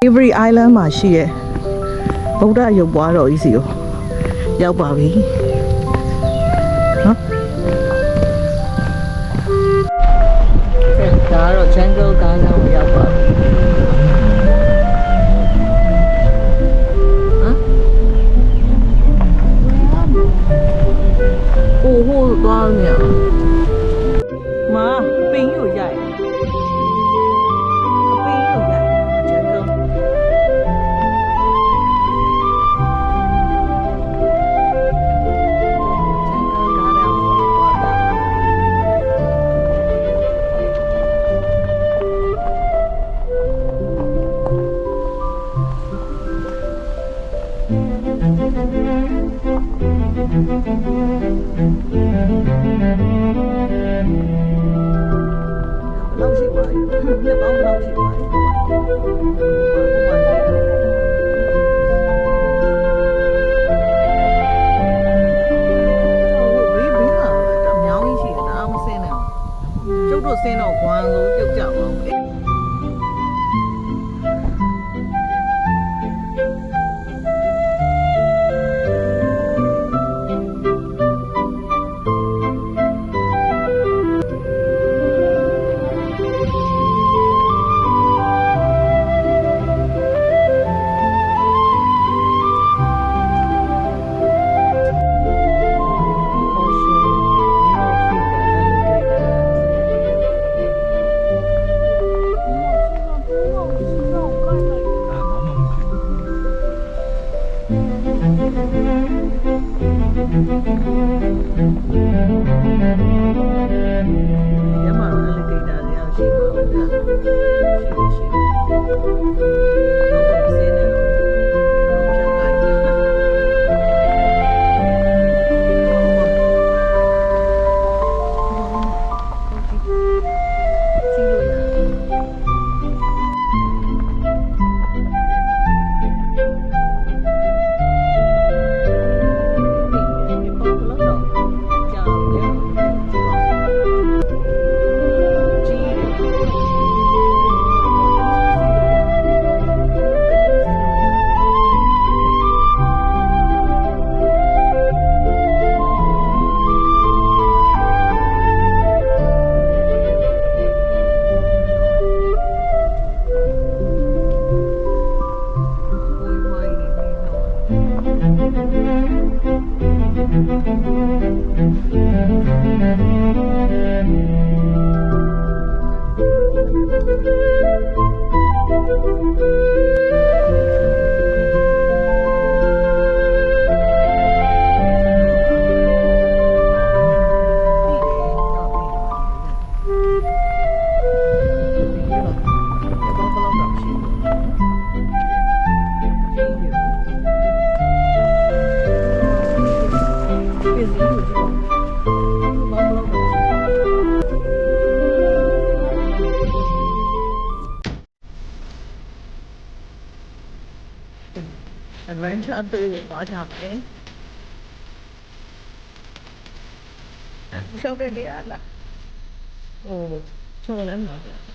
Every Island မှာရှိရဲ့ဗုဒ္ဓရုပ်ပွားတော်ကြီးစီကိုရောက်ပါပြီနော်ဒါကတော့ Jungle Garden ကိုရောက်ပါပြီဟိုသွားနေရမာပင်ကိုရိုက်အပင်ကိုရိုက် Jungleလောက်ရှိပါဘူးလက်ပေါင်းလောက်ရှိပါဘူးကျုပ်တို့ဆင်းတော့ခွမ်းလို့ပြုတ်ကြပါဦးညမှာလည်းကိတာတွေအောင်ရှိပါဘူးနော်ရှိစင်းနေတော့ဖြတ်လိုက်ကြည့်လို့adventure အတွေ့အကြုံပါကြမယ်ရှောက်တဲ့နေရာလားဟိုချုံလည်းမှာပြန်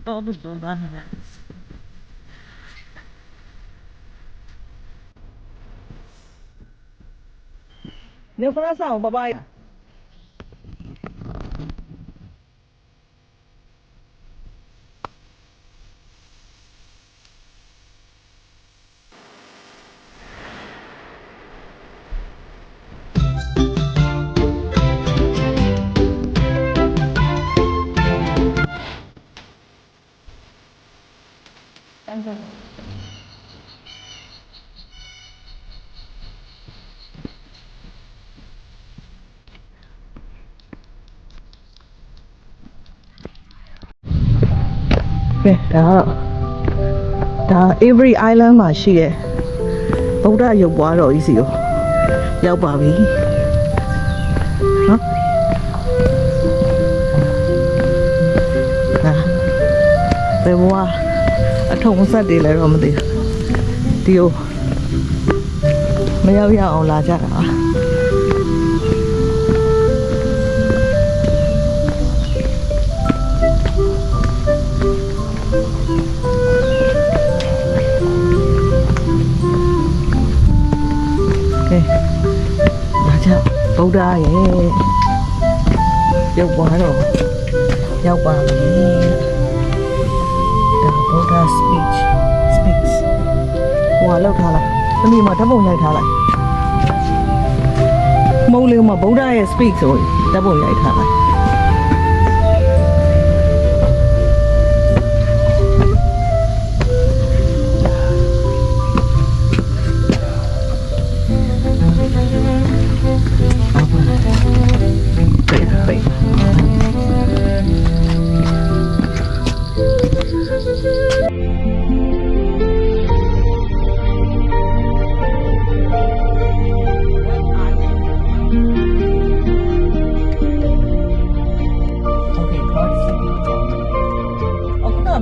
တော့ဘယ်လိုလဲနေဖလားဆောင်ဘဘိုင်ဒါ Every Island မှာရှိရဲ့ဗုဒ္ဓရုပ်ပွားတော်ကြီးစီကိုရောက်ပါပြီနော် ဘယ်ဘဝအထုံဆက်တွေလဲတော့မသိဘူးဒီကိုမရောက်ရအောင်လာကြတာလာကြဗုဒ္ဓရဲ့ရုပ်ပွားတော့ရောက်ပါပြီဒါဗုဒ္ဓ speaks ဟိုလောက်ထားလိုက်သမီးမဓာတ်ပုံရိုက်ထားလိုက်မုံလေးမှာဗုဒ္ဓရဲ့ speak ဆိုရင်ဓာတ်ပုံရိုက်ထားလိုက်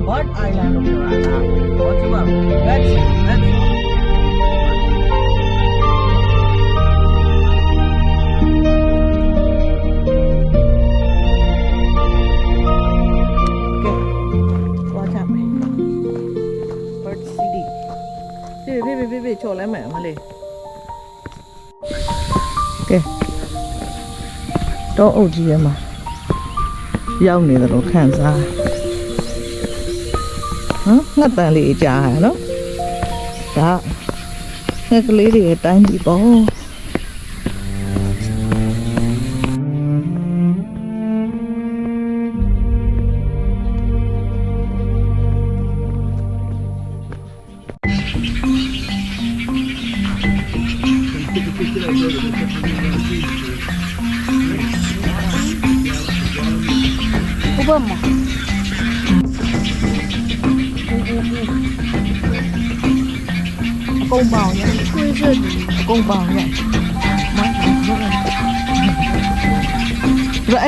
Bird Island of Kerala. What's about? That's okay. Watch out, man. Bird City. Baby, cho lấy mẹ mà lên. Okay. Đó ô gì mà. Dâu này là đồ khăn xa. Ngắt tàn lì trà hả đó đó nghe cái lý thì tay bị bó cô bơm mà công bào nhá công bào nhá rồi